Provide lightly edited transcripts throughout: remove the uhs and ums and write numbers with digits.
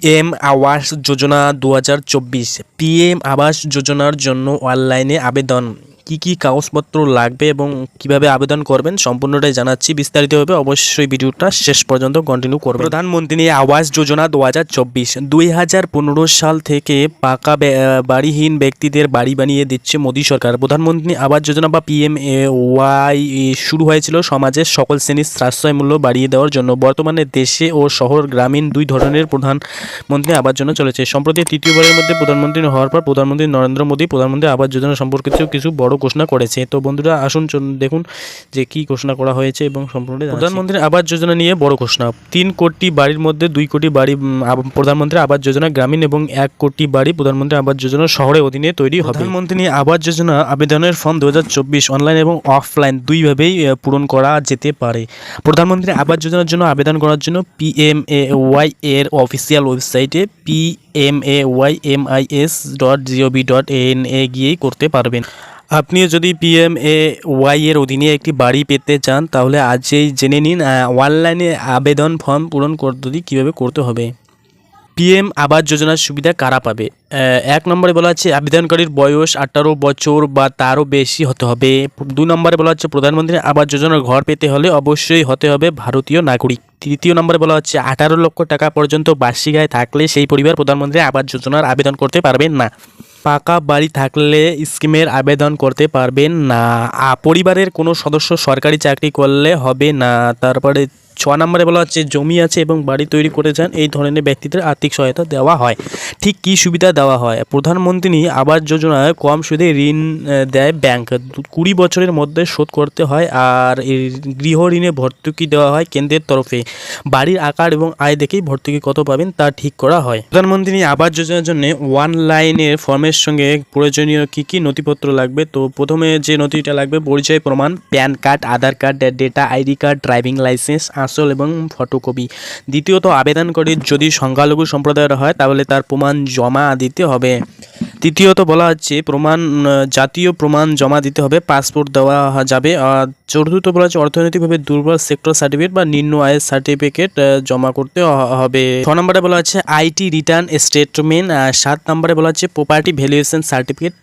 PM Awas Yojana ২০২৪ PM আবাস যোজনার জন্য অনলাইনে আবেদন কি কি কাগজপত্র লাগবে এবং কিভাবে আবেদন করবেন সম্পূর্ণটাই জানাচ্ছি। বিস্তারিতভাবে অবশ্যই ভিডিওটা শেষ পর্যন্ত কন্টিনিউ করবেন। প্রধানমন্ত্রী আবাস যোজনা ২০২৪ ২০১৫ সাল থেকে পাকা বাড়িহীন ব্যক্তিদের বাড়ি বানিয়ে দিচ্ছে মোদী সরকার। প্রধানমন্ত্রী আবাস যোজনা বা পিএমএওয়াই শুরু হয়েছিল সমাজের সকল শ্রেণীর সাশ্রয় মূল্য বাড়িয়ে দেওয়ার জন্য। বর্তমানে দেশে ও শহর গ্রামীণ দুই ধরনের প্রধানমন্ত্রী আবাস যোজনা চলেছে। সম্প্রতি তৃতীয়বারের মধ্যে প্রধানমন্ত্রী হওয়ার পর প্রধানমন্ত্রী নরেন্দ্র মোদী প্রধানমন্ত্রী আবাস যোজনা সম্পর্কিত কিছু বড় ঘোষণা করেছে। তো বন্ধুরা আসুন দেখুন যে কি ঘোষণা করা হয়েছে এবং সম্পূর্ণ প্রধানমন্ত্রী আবাস যোজনা নিয়ে বড় ঘোষণা। ৩ কোটি বাড়ির মধ্যে 2 কোটি বাড়ি প্রধানমন্ত্রী আবাস যোজনা গ্রামীণ এবং 1 কোটি বাড়ি প্রধানমন্ত্রী আবাস যোজনা শহরের অধীনে তৈরি হবে। প্রধানমন্ত্রী আবাস যোজনা আবেদনের ফর্ম 2024 অনলাইন এবং অফলাইন দুইভাবেই পূরণ করা যেতে পারে। প্রধানমন্ত্রী আবাস যোজনার জন্য আবেদন করার জন্য পিএমএওয়াই এর অফিসিয়াল ওয়েবসাইটে pmaymis.gov.in এ গিয়েই করতে পারবেন। আপনিও যদি পিএমএওয়াই এর অধীনে একটি বাড়ি পেতে চান তাহলে আজই জেনে নিন অনলাইনে আবেদন ফর্ম পূরণ পদ্ধতি কীভাবে করতে হবে। পিএম আবাস যোজনার সুবিধা কারা পাবে? 1 নম্বরে বলা হচ্ছে আবেদনকারীর বয়স 18 বছর বা তারও বেশি হতে হবে। 2 নম্বরে বলা হচ্ছে প্রধানমন্ত্রী আবাস যোজনার ঘর পেতে হলে অবশ্যই হতে হবে ভারতীয় নাগরিক। 3 নম্বরে বলা হচ্ছে 18 লক্ষ টাকা পর্যন্ত বার্ষিক আয় থাকলে সেই পরিবার প্রধানমন্ত্রী আবাস যোজনার আবেদন করতে পারবেন না। পাকা বাড়ি থাকলে স্কিমের আবেদন করতে পারবেন না। পরিবারের কোনো সদস্য সরকারি চাকরি করলে হবে না। তারপরে 6 নম্বরে বলা হচ্ছে জমি আছে এবং বাড়ি তৈরি করে যান এই ধরনের ব্যক্তিদের আর্থিক সহায়তা দেওয়া হয়। ঠিক কী সুবিধা দেওয়া হয়? প্রধানমন্ত্রী আবাস যোজনায় কম সুদে ঋণ দেয় ব্যাংক, 20 বছরের মধ্যে শোধ করতে হয়। আর গৃহ ঋণে ভর্তুকি দেওয়া হয় কেন্দ্রের তরফে। বাড়ির আকার এবং আয় দেখেই ভর্তুকি কত পাবেন তা ঠিক করা হয়। প্রধানমন্ত্রী আবাস যোজনার জন্য অনলাইনের ফর্মের সঙ্গে প্রয়োজনীয় কী কী নথিপত্র লাগবে? তো প্রথমে যে নথিটা লাগবে পরিচয় প্রমাণ, প্যান কার্ড, আধার কার্ড, ডেটা আইডি কার্ড, ড্রাইভিং লাইসেন্স, আসল এবং ফটোকপি। দ্বিতীয়ত আবেদনকারী যদি সংখ্যালঘু সম্প্রদায়ের হয় তাহলে তার প্রমাণ জমা দিতে হবে। তৃতীয়ত বলা হচ্ছে জাতীয় প্রমাণ জমা দিতে হবে, পাসপোর্ট দেওয়া যাবে। চতুর্থ বলা হচ্ছে অর্থনৈতিকভাবে দুর্বল সেক্টর সার্টিফিকেট বা নিম্ন আয়ের সার্টিফিকেট জমা করতে হবে। 6 নম্বরে বলা হচ্ছে আইটি রিটার্ন স্টেটমেন্ট। 7 নম্বরে বলা হচ্ছে প্রপার্টি ভ্যালুয়েশন সার্টিফিকেট।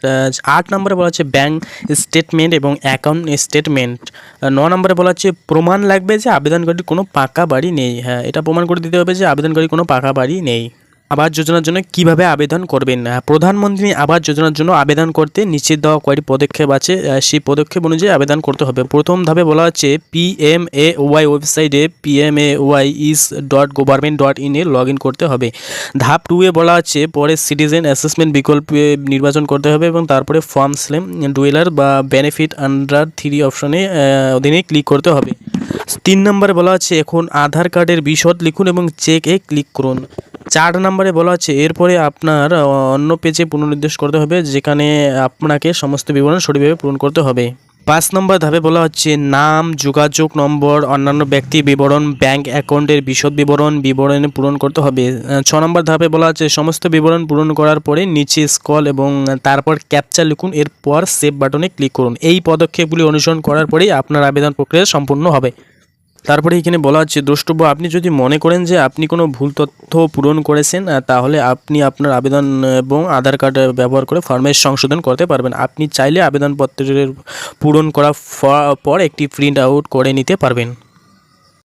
8 নম্বরে বলা হচ্ছে ব্যাংক স্টেটমেন্ট এবং অ্যাকাউন্ট স্টেটমেন্ট। 9 নম্বরে বলা হচ্ছে প্রমাণ লাগবে যে আবেদনকারীর কোনো পাকা বাড়ি নেই। হ্যাঁ, এটা প্রমাণ করে দিতে হবে যে আবেদনকারী কোনো পাকা বাড়ি নেই। আবাস যোজনার জন্য কিভাবে আবেদন করবেন? প্রধানমন্ত্রী আবাস যোজনার জন্য আবেদন করতে নিচে দেওয়া কয়েকটি পদক্ষেপ আছে, সেই পদক্ষেপ অনুযায়ী আবেদন করতে হবে। প্রথম ধাপে বলা হচ্ছে পিএমএওয়াই ওয়েবসাইটে pmays.government.in এ লগ ইন করতে হবে। ধাপ 2 এ বলা হচ্ছে পরে সিটিজেন অ্যাসেসমেন্ট বিকল্প নির্বাচন করতে হবে এবং তারপরে ফর্ম স্লেম ডুয়েলার বা বেনিফিট আন্ডার 3 অপশনে অধীনে ক্লিক করতে হবে। 3 নম্বরে বলা হচ্ছে এখন আধার কার্ডের বিশদ লিখুন এবং চেক এ ক্লিক করুন। 4 নম্বরে বলা হচ্ছে এরপরে আপনার অন্য পেজে পুনর্নির্দেশ করতে হবে যেখানে আপনাকে সমস্ত বিবরণ সঠিকভাবে পূরণ করতে হবে। 5 নম্বর ধাপে বলা হচ্ছে নাম, যোগাযোগ নম্বর, অন্যান্য ব্যক্তি বিবরণ, ব্যাংক অ্যাকাউন্টের বিশদ বিবরণে পূরণ করতে হবে। 6 নম্বর ধাপে বলা হচ্ছে সমস্ত বিবরণ পূরণ করার পরে নিচে স্ক্রল এবং তারপর ক্যাপচা লিখুন, এরপর সেভ বাটনে ক্লিক করুন। এই পদক্ষেপগুলি অনুসরণ করার পরেই আপনার আবেদন প্রক্রিয়া সম্পূর্ণ হবে। তারপরে এখানে বলা হচ্ছে দ্রষ্টব্য, আপনি যদি মনে করেন যে আপনি কোনো ভুল তথ্য পূরণ করেছেন তাহলে আপনি আপনার আবেদন এবং আধার কার্ড ব্যবহার করে ফর্মের সংশোধন করতে পারবেন। আপনি চাইলে আবেদনপত্রের পূরণ করার পর একটি প্রিন্ট আউট করে নিতে পারবেন।